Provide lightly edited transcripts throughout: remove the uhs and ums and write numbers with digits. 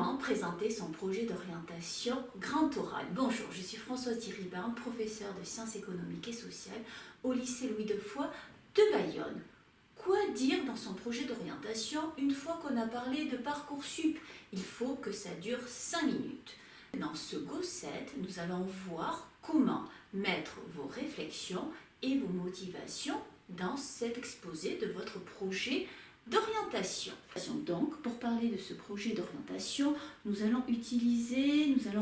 Comment présenter son projet d'orientation grand oral? Bonjour, je suis Françoise Thiribin, professeure de sciences économiques et sociales au lycée Louis Defoy de Bayonne. Quoi dire dans son projet d'orientation une fois qu'on a parlé de Parcoursup? Il faut que ça dure 5 minutes. Dans ce Go7, nous allons voir comment mettre vos réflexions et vos motivations dans cet exposé de votre projet d'orientation. Donc, pour parler de ce projet d'orientation, nous allons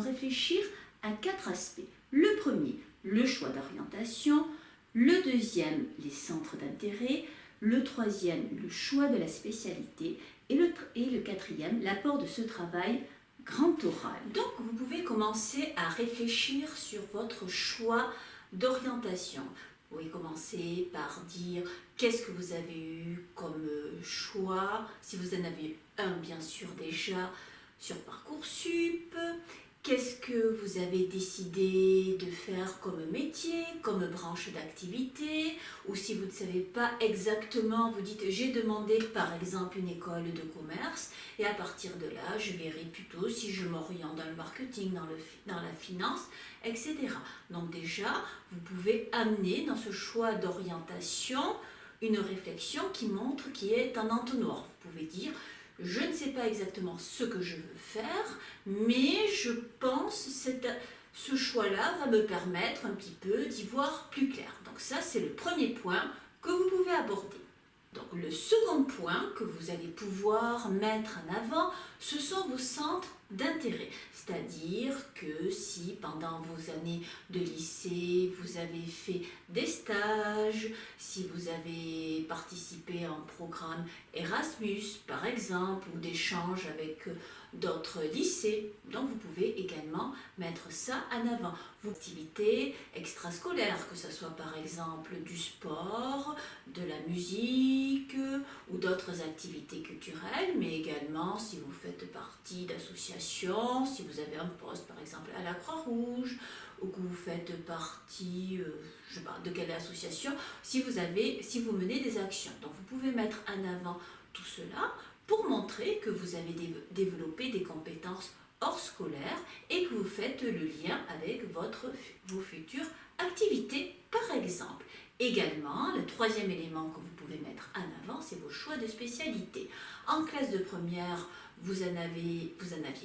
réfléchir à 4 aspects. Le premier, le choix d'orientation. Le deuxième, les centres d'intérêt. Le troisième, le choix de la spécialité. Et le quatrième, l'apport de ce travail grand oral. Donc, vous pouvez commencer à réfléchir sur votre choix d'orientation. Vous pouvez commencer par dire qu'est-ce que vous avez eu comme choix, si vous en avez eu un bien sûr déjà sur Parcoursup, qu'est-ce que vous avez décidé de faire comme métier, comme branche d'activité, ou si vous ne savez pas exactement, vous dites j'ai demandé par exemple une école de commerce et à partir de là je verrai plutôt si je m'oriente dans le marketing, dans la finance, etc. Donc déjà vous pouvez amener dans ce choix d'orientation une réflexion qui est un entonnoir. Vous pouvez dire je ne sais pas exactement ce que je veux faire, mais je pense que ce choix-là va me permettre un petit peu d'y voir plus clair. Donc ça, c'est le premier point que vous pouvez aborder. Donc le second point que vous allez pouvoir mettre en avant, ce sont vos centres d'intérêt. C'est-à-dire que si pendant vos années de lycée, vous avez fait des stages, si vous avez participé à un programme Erasmus par exemple, ou d'échange avec d'autres lycées, donc vous pouvez également mettre ça en avant. Vos activités extrascolaires, que ce soit par exemple du sport, de la musique ou d'autres activités culturelles, mais également si vous faites partie d'associations, si vous avez un poste par exemple à la Croix-Rouge, ou que vous faites partie, je sais pas, de quelle association, si vous menez des actions. Donc vous pouvez mettre en avant tout cela pour montrer que vous avez développé des compétences hors scolaire et que vous faites le lien avec vos futures activités par exemple. Également, le troisième élément que vous pouvez mettre en avant, c'est vos choix de spécialité. En classe de première, vous en aviez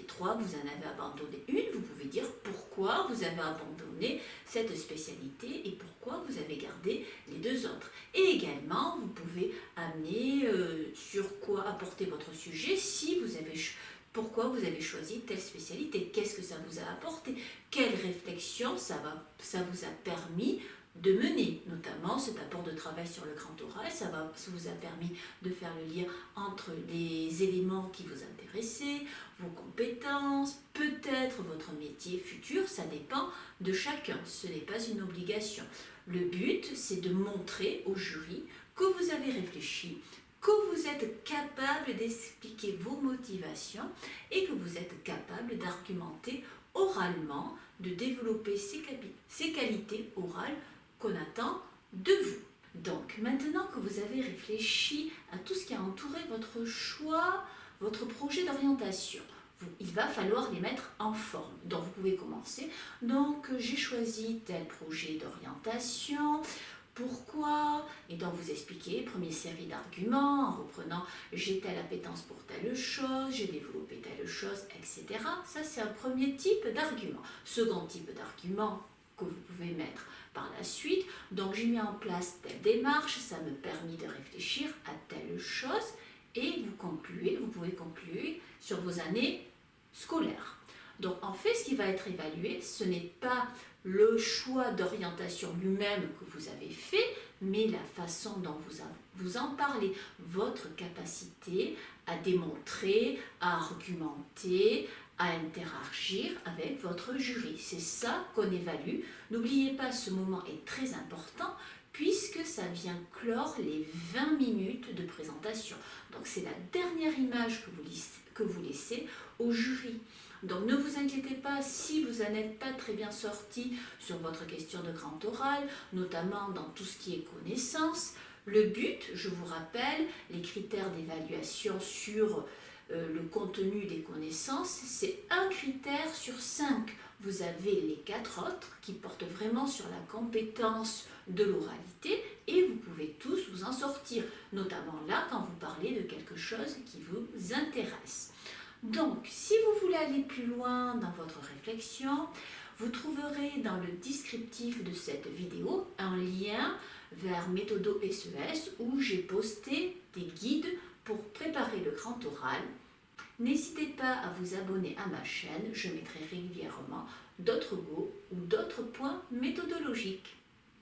3, vous en avez abandonné une, vous pouvez dire pourquoi vous avez abandonné cette spécialité et pourquoi vous avez gardé les 2 autres. Et également, vous pouvez amener sur quoi apporter votre sujet pourquoi vous avez choisi telle spécialité, qu'est-ce que ça vous a apporté, quelle réflexion ça vous a permis de mener, notamment cet apport de travail sur le grand oral, ça vous a permis de faire le lien entre les éléments qui vous intéressaient, vos compétences, peut-être votre métier futur, ça dépend de chacun, ce n'est pas une obligation. Le but, c'est de montrer au jury que vous avez réfléchi, que vous êtes capable d'expliquer vos motivations et que vous êtes capable d'argumenter oralement, de développer ces qualités orales qu'on attend de vous. Donc, maintenant que vous avez réfléchi à tout ce qui a entouré votre choix, votre projet d'orientation, il va falloir les mettre en forme. Donc, vous pouvez commencer. Donc, j'ai choisi tel projet d'orientation. Pourquoi? Et donc vous expliquez, première série d'arguments, en reprenant j'ai telle appétence pour telle chose, j'ai développé telle chose, etc. Ça c'est un premier type d'argument. Second type d'argument que vous pouvez mettre par la suite, donc j'ai mis en place telle démarche, ça me permet de réfléchir à telle chose, et vous pouvez conclure sur vos années scolaires. Donc en fait, ce qui va être évalué, ce n'est pas le choix d'orientation lui-même que vous avez fait, mais la façon dont vous en parlez, votre capacité à démontrer, à argumenter, à interagir avec votre jury. C'est ça qu'on évalue. N'oubliez pas, ce moment est très important puisque ça vient clore les 20 minutes de présentation. Donc c'est la dernière image que vous laissez au jury. Donc ne vous inquiétez pas si vous n'êtes pas très bien sorti sur votre question de grand oral, notamment dans tout ce qui est connaissance. Le but, je vous rappelle, les critères d'évaluation sur le contenu des connaissances, c'est un critère sur 5. Vous avez les 4 autres qui portent vraiment sur la compétence de l'oralité et vous pouvez tous vous en sortir, notamment là quand vous parlez de quelque chose qui vous intéresse. Donc, si vous voulez aller plus loin dans votre réflexion, vous trouverez dans le descriptif de cette vidéo un lien vers Méthodo SES où j'ai posté des guides pour préparer le grand oral. N'hésitez pas à vous abonner à ma chaîne, je mettrai régulièrement d'autres mots ou d'autres points méthodologiques.